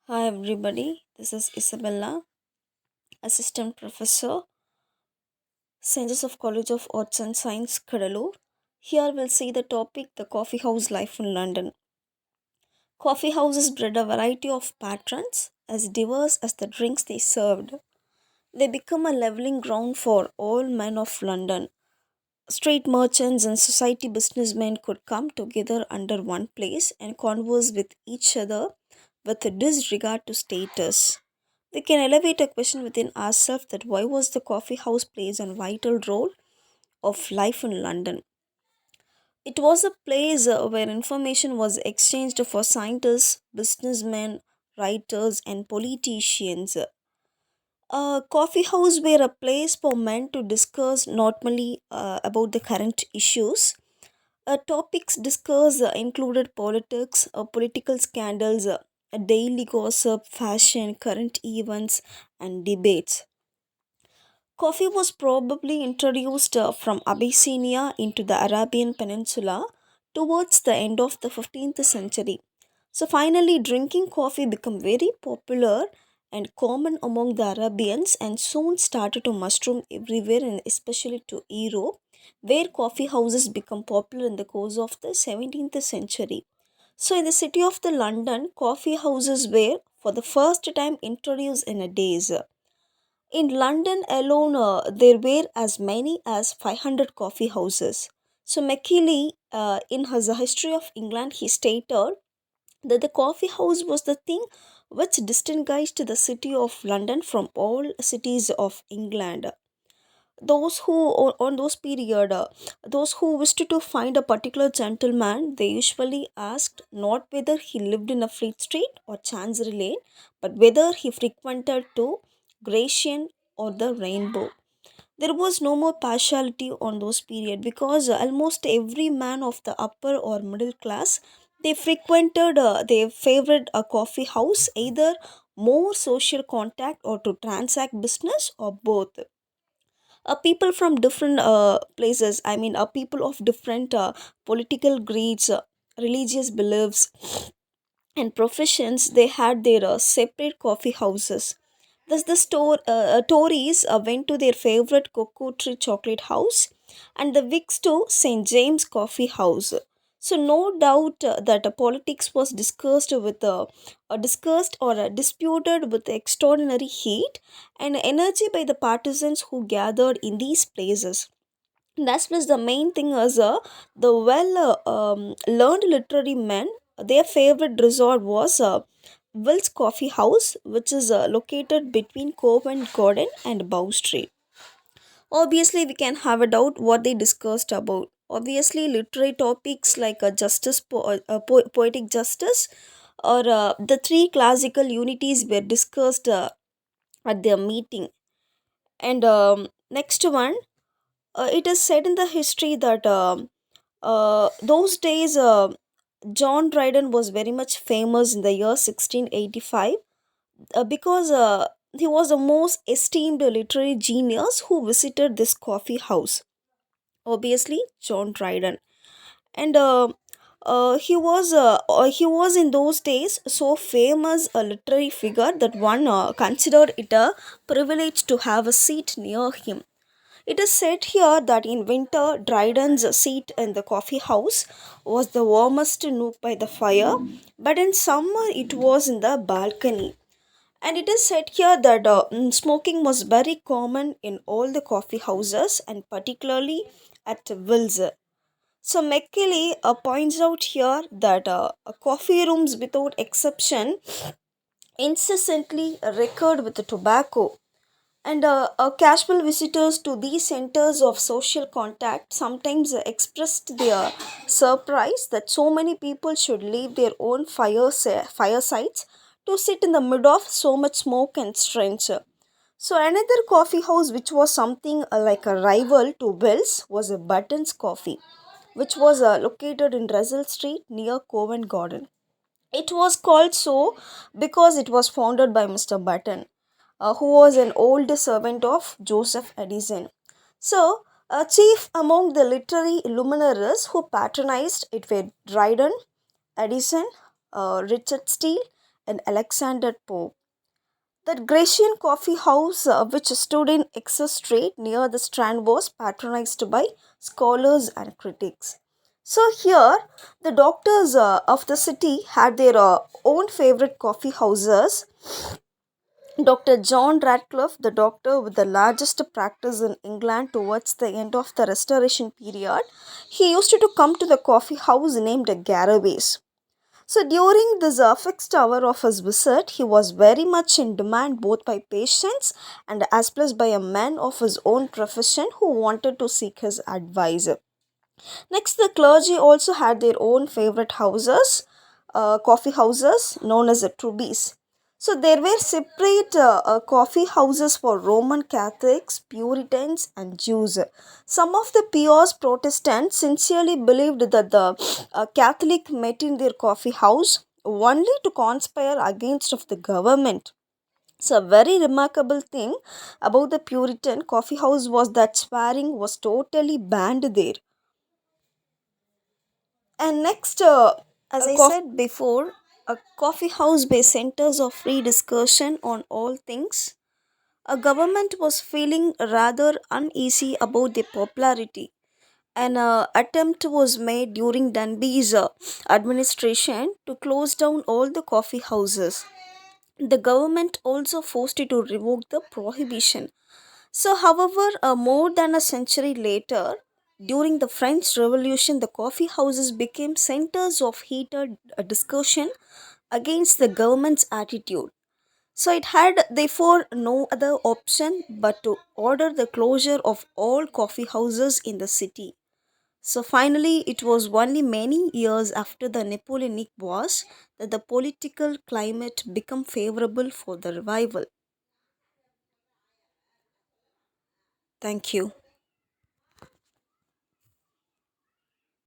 Hi everybody, this is Isabella, Assistant Professor, St. Joseph College of Arts and Science, Cuddalore. Here we'll see the topic the coffee house life in London. Coffee houses bred a variety of patrons as diverse as the drinks they served. They become a leveling ground for all men of London. Street merchants and society businessmen could come together under one place and converse with each other with disregard to status. We can elevate a question within ourselves that why was the coffee house plays a vital role of life in London. It was a place where information was exchanged for scientists, businessmen, writers, and politicians. A coffee house were a place for men to discuss not only about the current issues. Topics discussed included politics, political scandals, daily gossip, fashion, current events, and debates. Coffee was probably introduced from Abyssinia into the Arabian Peninsula towards the end of the 15th century. So finally drinking coffee became very popular and common among the Arabians and soon started to mushroom everywhere and especially to Europe where coffee houses become popular in the course of the 17th century. So in the city of the London, coffee houses were for the first time introduced in a days. In London alone, there were as many as 500 coffee houses. So Macaulay, in his History of England, he stated that the coffee house was the thing which distinguished the city of London from all cities of England. Those who on those period, those who wished to find a particular gentleman, they usually asked not whether he lived in a Fleet Street or Chancery Lane, but whether he frequented to Gratian or the Rainbow. There was no more partiality on those period because almost every man of the upper or middle class they frequented their favorite coffee house either more social contact or to transact business or both. People from different places, I mean people of different political creeds, religious beliefs and professions, they had their separate coffee houses. Thus, the Tories went to their favorite cocoa tree chocolate house, and the Whigs to St. James Coffee House. So, no doubt that politics was discussed or disputed with extraordinary heat and energy by the partisans who gathered in these places. That was the main thing as the learned literary men. Their favorite resort was Will's Coffee House, which is located between Covent Garden and Bow Street. Obviously, we can have a doubt what they discussed about. Obviously, literary topics like poetic justice, or the three classical unities were discussed at their meeting. And next one, it is said in the history that those days John Dryden was very much famous in the year 1685 because he was the most esteemed literary genius who visited this coffee house. Obviously, John Dryden, and he was in those days so famous a literary figure that one considered it a privilege to have a seat near him. It is said here that in winter, Dryden's seat in the coffee house was the warmest nook by the fire, but in summer it was in the balcony. And it is said here that smoking was very common in all the coffee houses and particularly at Will's. So Macaulay points out here that coffee rooms without exception incessantly recurred with the tobacco and casual visitors to these centers of social contact sometimes expressed their surprise that so many people should leave their own firesides to sit in the mid of so much smoke and stench. So another coffee house which was something like a rival to Wells was a Button's Coffee, which was located in Russell Street near Covent Garden. It was called so because it was founded by Mr. Button, who was an old servant of Joseph Edison. So, chief among the literary luminaries who patronized it were Dryden, Edison, Richard Steele, and Alexander Pope. That Grecian coffee house, which stood in Excess Street near the Strand, was patronized by scholars and critics. So, here, the doctors of the city had their own favorite coffee houses. Dr. John Radcliffe, the doctor with the largest practice in England towards the end of the Restoration period, he used to come to the coffee house named Garaways. So during this fixed hour of his visit, he was very much in demand both by patients and as well as by a man of his own profession who wanted to seek his advice. Next, the clergy also had their own favorite houses, coffee houses known as the Trubis. So there were separate coffee houses for Roman Catholics, Puritans, and Jews. Some of the pious Protestants sincerely believed that the Catholic met in their coffee house only to conspire against of the government. So, a very remarkable thing about the Puritan coffee house was that swearing was totally banned there. And next, as I said before, a coffee house based centers of free discussion on all things. A government was feeling rather uneasy about their popularity. An attempt was made during Dundee's administration to close down all the coffee houses. The government also forced it to revoke the prohibition. So, however, more than a century later, during the French Revolution, the coffee houses became centers of heated discussion against the government's attitude. So, it had therefore no other option but to order the closure of all coffee houses in the city. So, finally, it was only many years after the Napoleonic Wars that the political climate became favorable for the revival. Thank you.